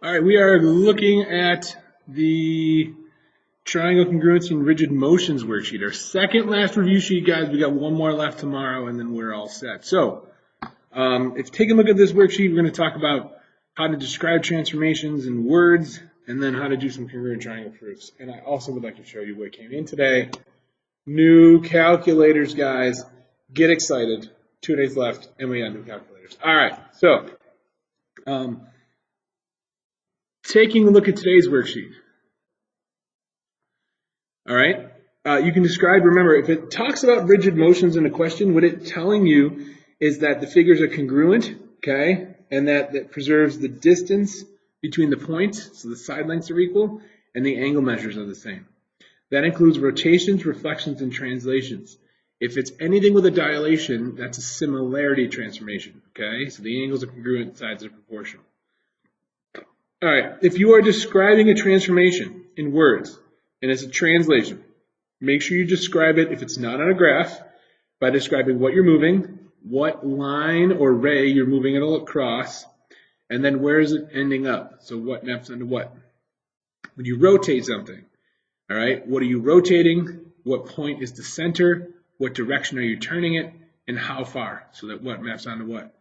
All right, we are looking at the triangle congruency and rigid motions worksheet. Our second last review sheet, guys. We got one more left tomorrow, and then we're all set. So, if you take a look at this worksheet, we're going to talk about how to describe transformations in words, and then how to do some congruent triangle proofs. And I also would like to show you what came in today. New calculators, guys. Get excited. 2 days left, and we got new calculators. All right, so taking a look at today's worksheet. All right, you can describe, remember, if it talks about rigid motions in a question, what it's telling you is that the figures are congruent, okay, and that preserves the distance between the points, so the side lengths are equal, and the angle measures are the same. That includes rotations, reflections, and translations. If it's anything with a dilation, that's a similarity transformation, okay? So the angles are congruent, sides are proportional. All right, if you are describing a transformation in words, and it's a translation, make sure you describe it, if it's not on a graph, by describing what you're moving, what line or ray you're moving it across, and then where is it ending up? So what maps onto what? When you rotate something, all right, what are you rotating? What point is the center? What direction are you turning it? And how far? So that what maps onto what?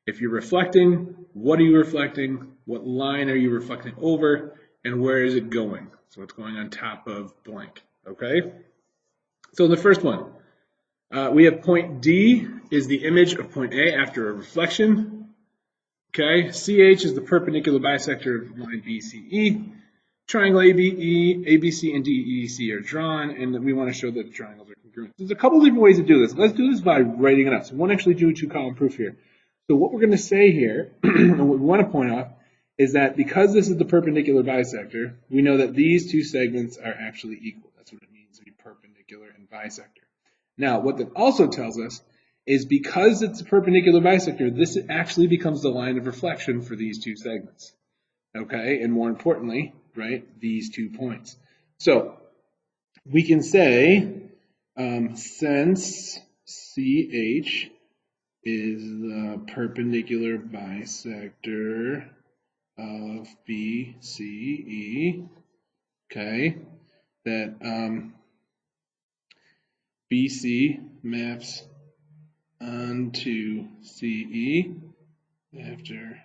If you're reflecting, what are you reflecting? What line are you reflecting over? And where is it going? So it's going on top of blank, okay? So the first one, we have point D is the image of point A after a reflection. Okay, CH is the perpendicular bisector of line BCE. Triangle ABC, and DEC are drawn, and we want to show that the triangles are congruent. There's a couple different ways to do this. Let's do this by writing it up. So we won't actually do a two-column proof here. So what we're going to say here, and what we want to point out, is that because this is the perpendicular bisector, we know that these two segments are actually equal. That's what it means to be perpendicular and bisector. Now, what that also tells us is because it's a perpendicular bisector, this actually becomes the line of reflection for these two segments. Okay, and more importantly, right, these 2 points. So we can say since CH is the perpendicular bisector of BCE, okay, that BC maps onto CE after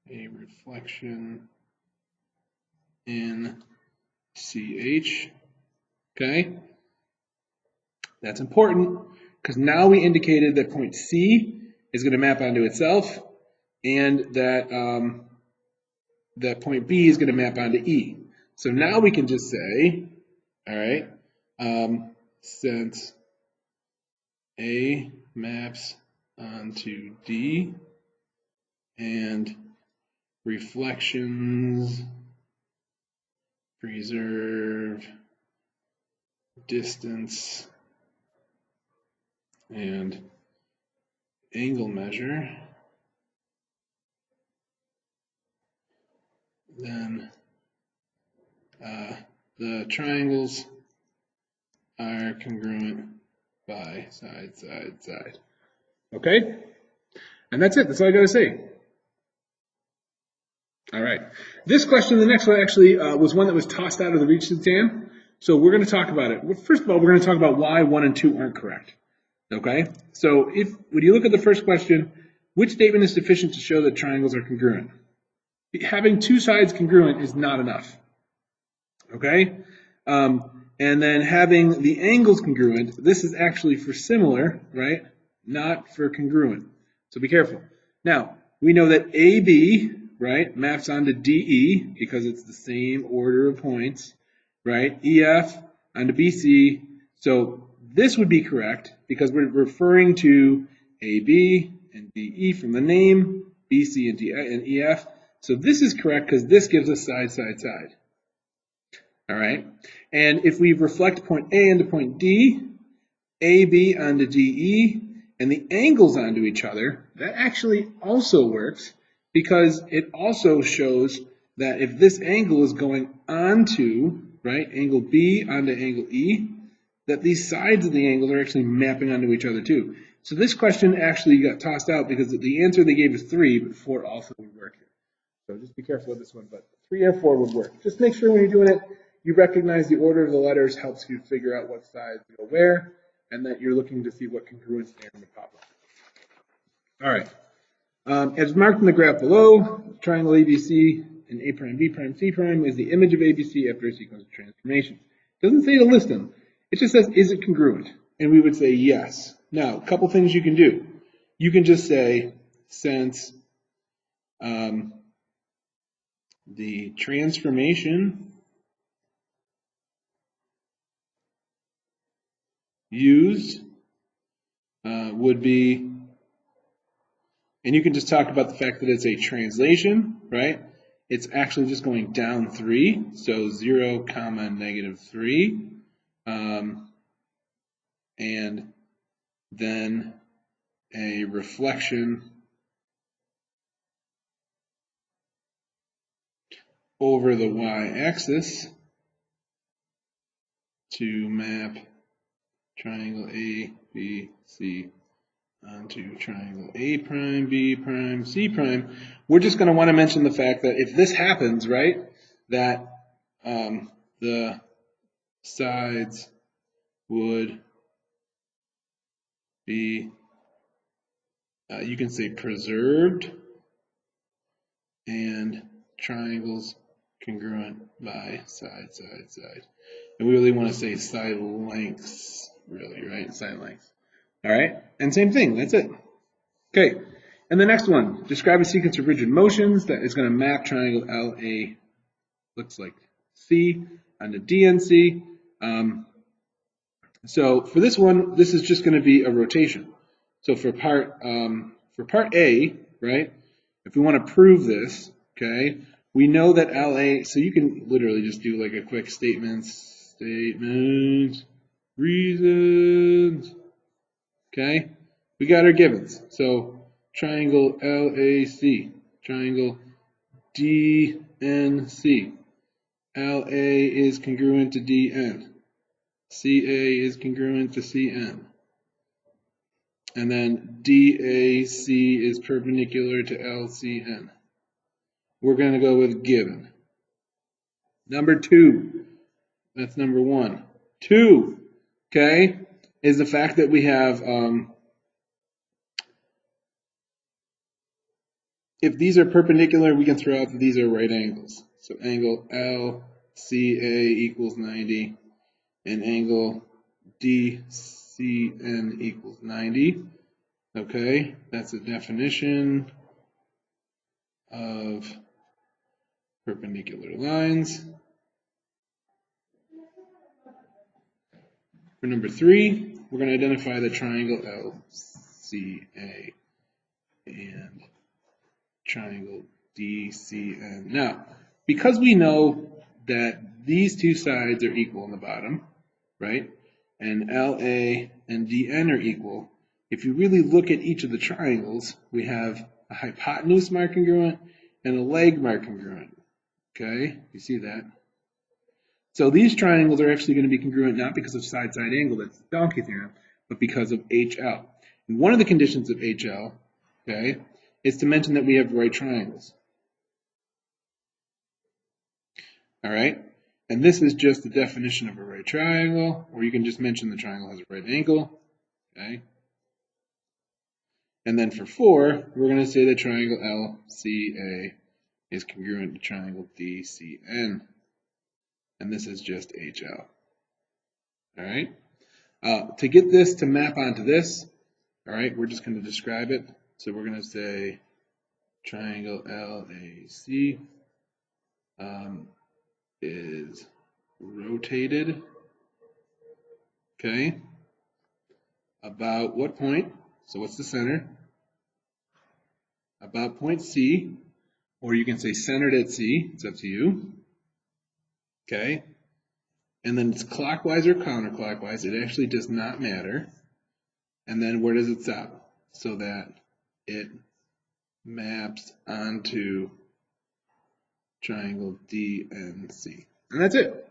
a reflection in CH, okay? That's important because now we indicated that point C is going to map onto itself and that that point B is going to map onto E. So now we can just say, all right, since A maps onto D and reflections preserve distance and angle measure, then the triangles are congruent by side, side, side. Okay? And that's it. That's all I got to say. All right. This question, the next one actually was one that was tossed out of the Regents exam. So we're going to talk about it. Well, first of all, we're going to talk about why 1 and 2 aren't correct. Okay? So when you look at the first question, which statement is sufficient to show that triangles are congruent? Having 2 sides congruent is not enough. Okay? And then having the angles congruent, this is actually for similar, right? Not for congruent. So be careful. Now, we know that AB, right, maps onto DE because it's the same order of points, right? EF onto BC. So this would be correct because we're referring to AB and DE from the name, BC and EF. So this is correct because this gives us side, side, side. All right. And if we reflect point A into point D, AB onto DE, and the angles onto each other, that actually also works because it also shows that if this angle is going onto, right, angle B onto angle E, that these sides of the angle are actually mapping onto each other too. So this question actually got tossed out because the answer they gave is 3, but 4 also would work here. So just be careful with this one, but 3 and 4 would work. Just make sure when you're doing it, you recognize the order of the letters helps you figure out what sides go where, and that you're looking to see what congruence theorem would pop up. All right. As marked in the graph below, triangle ABC and A prime, B prime, C prime is the image of ABC after a sequence of transformation. It doesn't say to list them. It just says, is it congruent? And we would say yes. Now, a couple things you can do. You can just say, since the transformation used would be, and you can just talk about the fact that it's a translation, right? It's actually just going down 3, so 0, -3, and then a reflection over the y-axis to map triangle A, B, C onto triangle A prime, B prime, C prime. We're just going to want to mention the fact that if this happens, right, that the sides would be, you can say preserved, and triangles congruent by side, side, side. And we really want to say side lengths, really, right? Side lengths. All right, and same thing, that's it. Okay, and the next one, describe a sequence of rigid motions that is going to map triangle LA, looks like C, onto DNC. So for this one, this is just going to be a rotation. So for part A, right, if we want to prove this, okay, we know that LA, so you can literally just do like a quick statements, reasons, okay? We got our givens. So triangle LAC, triangle DNC. LA is congruent to DN. CA is congruent to CN. And then DAC is perpendicular to LCN. We're going to go with given. Number 2, that's number 1. 2, okay, is the fact that we have, if these are perpendicular, we can throw out that these are right angles. So angle LCA equals 90, and angle DCN equals 90. Okay, that's a definition of perpendicular lines. For number 3, we're going to identify the triangle LCA and triangle DCN. Now, because we know that these two sides are equal on the bottom, right, and LA and DN are equal, if you really look at each of the triangles, we have a hypotenuse mark congruent and a leg mark congruent. Okay, you see that? So these triangles are actually going to be congruent not because of side-side angle, that's the donkey theorem, but because of HL. And one of the conditions of HL, okay, is to mention that we have right triangles. All right, and this is just the definition of a right triangle, or you can just mention the triangle has a right angle. Okay. And then for 4, we're going to say the triangle LCA is congruent to triangle DCN. And this is just HL. All right. To get this to map onto this, all right, we're just going to describe it. So we're going to say triangle LAC is rotated, okay, about what point? So what's the center? About point C, or you can say centered at C, it's up to you, okay? And then it's clockwise or counterclockwise, it actually does not matter. And then where does it stop? So that it maps onto triangle DNC. And that's it.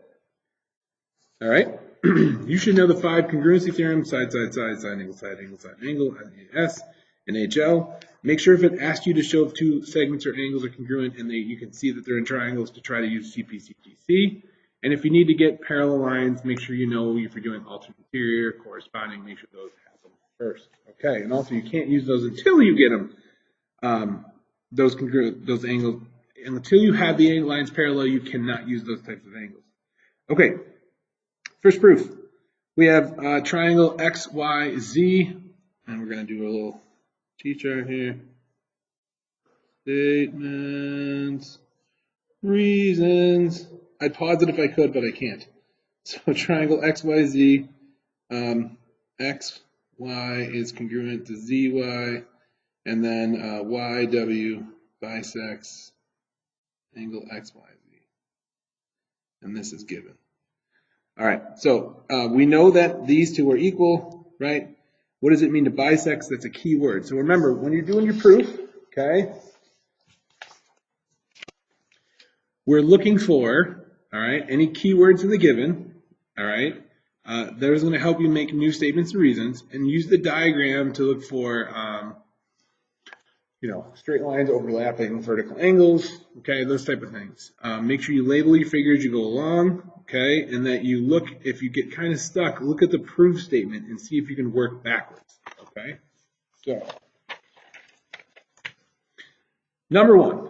All right. You should know the 5 congruency theorems: side, side, side, side, angle, side, angle, side, angle, S, HL. Make sure if it asks you to show if two segments or angles are congruent and you can see that they're in triangles, to try to use CPCTC. And if you need to get parallel lines, make sure you know if you're doing alternate interior, corresponding, make sure those happen first. Okay, and also you can't use those until you get them, those angles. And until you have the lines parallel, you cannot use those types of angles. Okay, first proof. We have triangle XYZ, and we're going to do a little T-chart here. Statements, reasons. I'd pause it if I could, but I can't. So triangle XYZ, XY is congruent to ZY, and then YW bisects angle XYZ. And this is given. All right, so we know that these two are equal, right? What does it mean to bisect? That's a key word. So remember, when you're doing your proof, okay, we're looking for, all right, any keywords in the given, all right? That is going to help you make new statements and reasons, and use the diagram to look for, straight lines overlapping vertical angles, okay, those type of things. Make sure you label your figures as you go along, okay, and that you look, if you get kind of stuck, look at the proof statement and see if you can work backwards, okay? So, number one.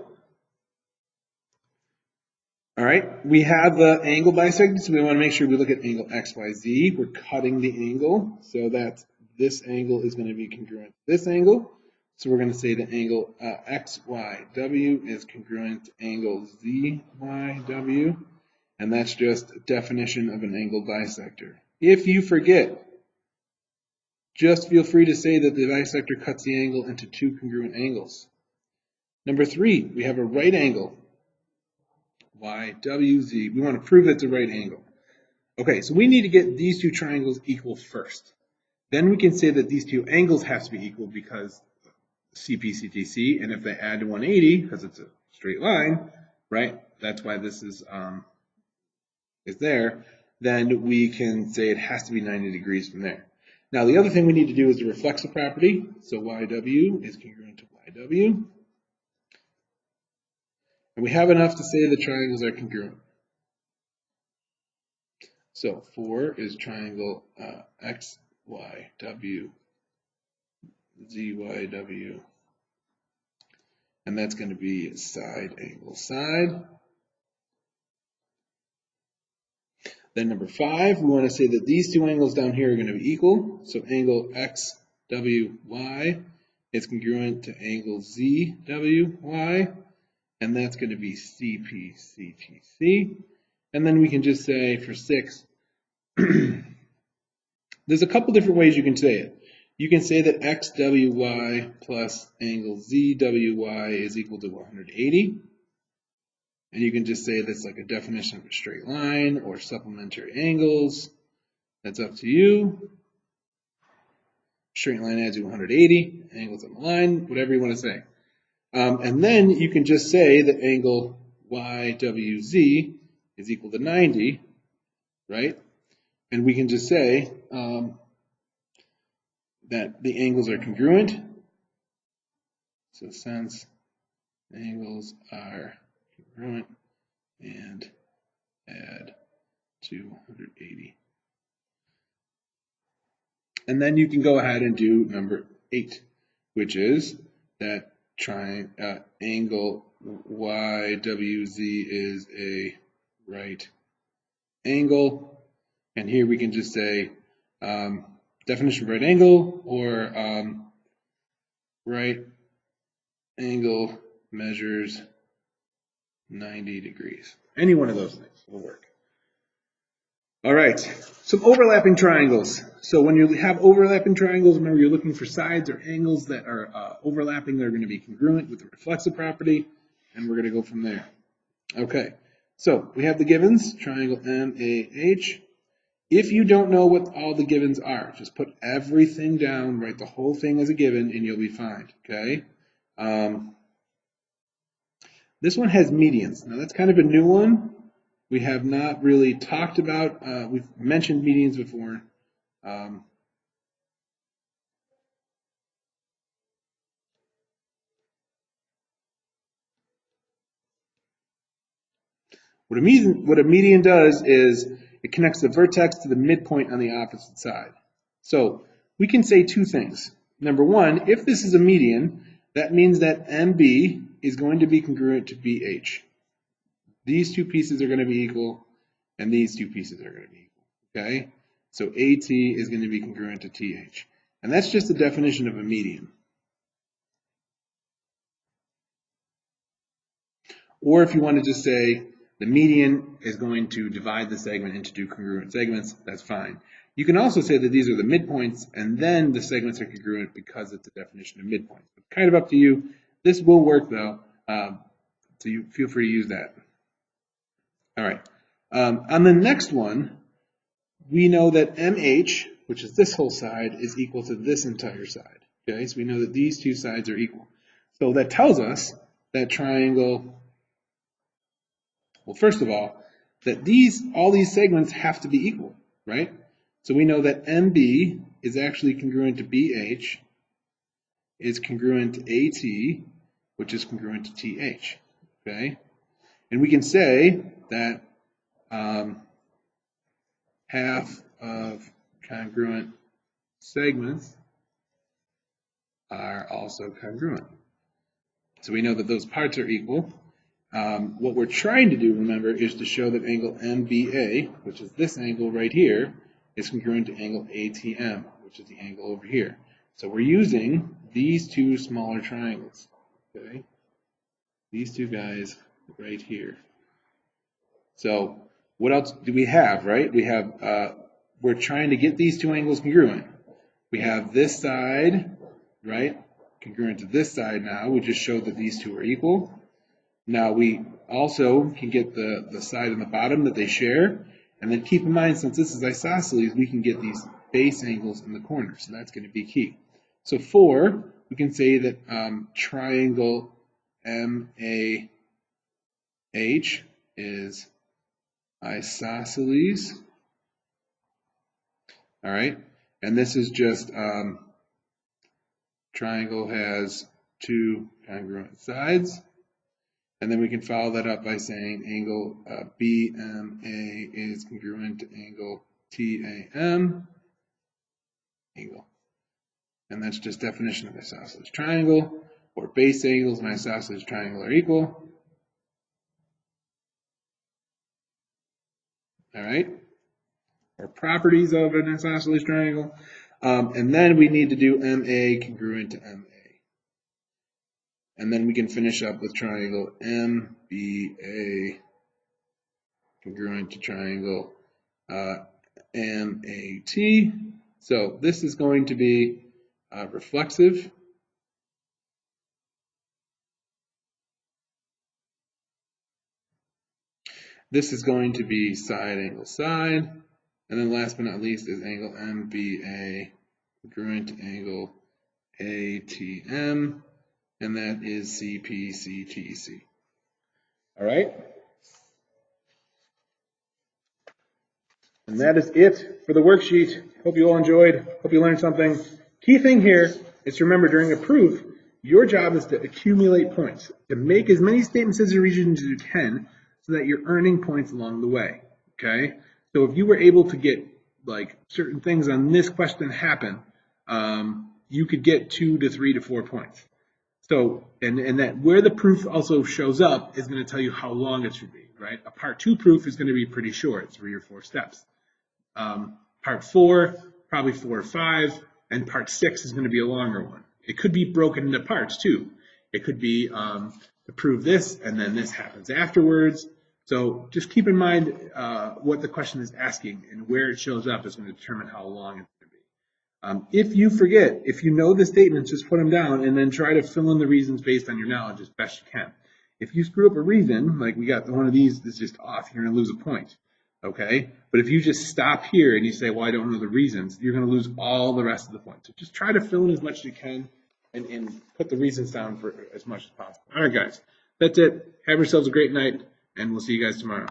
All right, we have the angle bisected, so we want to make sure we look at angle XYZ. We're cutting the angle so that this angle is going to be congruent to this angle. So we're going to say the angle XYW is congruent to angle ZYW, and that's just a definition of an angle bisector. If you forget, just feel free to say that the bisector cuts the angle into two congruent angles. Number three, we have a right angle. YWZ, we want to prove it's a right angle. Okay, so we need to get these two triangles equal first. Then we can say that these two angles have to be equal because CPCTC, and if they add to 180, because it's a straight line, right, that's why this is there, then we can say it has to be 90 degrees from there. Now the other thing we need to do is the reflexive property, so YW is congruent to YW. And we have enough to say the triangles are congruent. So 4 is triangle XYW, ZYW, and that's going to be side angle side. Then number 5, we want to say that these two angles down here are going to be equal. So angle XWY is congruent to angle ZWY. And that's going to be CPCTC. And then we can just say for 6, there's a couple different ways you can say it. You can say that XWY plus angle ZWY is equal to 180. And you can just say that's like a definition of a straight line or supplementary angles. That's up to you. Straight line adds you 180, angles on the line, whatever you want to say. And then you can just say that angle YWZ is equal to 90, right? And we can just say that the angles are congruent. So since angles are congruent, and add to 180. And then you can go ahead and do number 8, which is that angle YWZ is a right angle. And here we can just say definition of right angle, or right angle measures 90 degrees. Any one of those things will work. All right, some overlapping triangles. So when you have overlapping triangles, remember you're looking for sides or angles that are overlapping. They're going to be congruent with the reflexive property, and we're going to go from there. Okay, so we have the givens, triangle MAH. If you don't know what all the givens are, just put everything down, write the whole thing as a given, and you'll be fine, okay? This one has medians. Now that's kind of a new one. We have not really talked about, we've mentioned medians before. What a median does is it connects the vertex to the midpoint on the opposite side. So we can say two things. Number one, if this is a median, that means that MB is going to be congruent to BH. These two pieces are going to be equal, and these two pieces are going to be equal. Okay? So AT is going to be congruent to TH. And that's just the definition of a median. Or if you want to just say the median is going to divide the segment into two congruent segments, that's fine. You can also say that these are the midpoints, and then the segments are congruent because it's a definition of midpoints. It's kind of up to you. This will work, though, so you feel free to use that. All right. On the next one, we know that MH, which is this whole side, is equal to this entire side. Okay, so we know that these two sides are equal. So that tells us that triangle, well, first of all, that all these segments have to be equal, right? So we know that MB is actually congruent to BH, is congruent to AT, which is congruent to TH, okay? And we can say that half of congruent segments are also congruent. So we know that those parts are equal. What we're trying to do, remember, is to show that angle MBA, which is this angle right here, is congruent to angle ATM, which is the angle over here. So we're using these two smaller triangles, okay? These two guys right here. So what else do we have, right? We have, we're trying to get these two angles congruent. We have this side, right, congruent to this side now. We just showed that these two are equal. Now we also can get the side on the bottom that they share. And then keep in mind, since this is isosceles, we can get these base angles in the corner. So that's going to be key. So we can say that triangle MAH is isosceles. All right. And this is just triangle has two congruent sides. And then we can follow that up by saying angle BMA is congruent to angle TAM angle. And that's just definition of isosceles triangle, or base angles in isosceles triangle are equal. All right, or properties of an isosceles triangle. And then we need to do MA congruent to MA. And then we can finish up with triangle MBA congruent to triangle MAT. So this is going to be reflexive. This is going to be side angle side. And then last but not least is angle MBA congruent to angle ATM. And that is CPCTC. All right. And that is it for the worksheet. Hope you all enjoyed. Hope you learned something. Key thing here is to remember during a proof, your job is to accumulate points, to make as many statements as you can so that you're earning points along the way. Okay. So if you were able to get like certain things on this question happen, you could get 2 to 3 to 4 points. So, and that where the proof also shows up is going to tell you how long it should be, right? A part 2 proof is going to be pretty short, 3 or 4 steps. Part 4, probably 4 or 5, and part 6 is going to be a longer one. It could be broken into parts too. It could be to prove this, and then this happens afterwards. So just keep in mind what the question is asking, and where it shows up is going to determine how long it's going to be. If you forget, if you know the statements, just put them down and then try to fill in the reasons based on your knowledge as best you can. If you screw up a reason, like we got one of these that's just off, you're going to lose a point. Okay? But if you just stop here and you say, well, I don't know the reasons, you're going to lose all the rest of the points. So just try to fill in as much as you can and put the reasons down for as much as possible. All right, guys. That's it. Have yourselves a great night, and we'll see you guys tomorrow.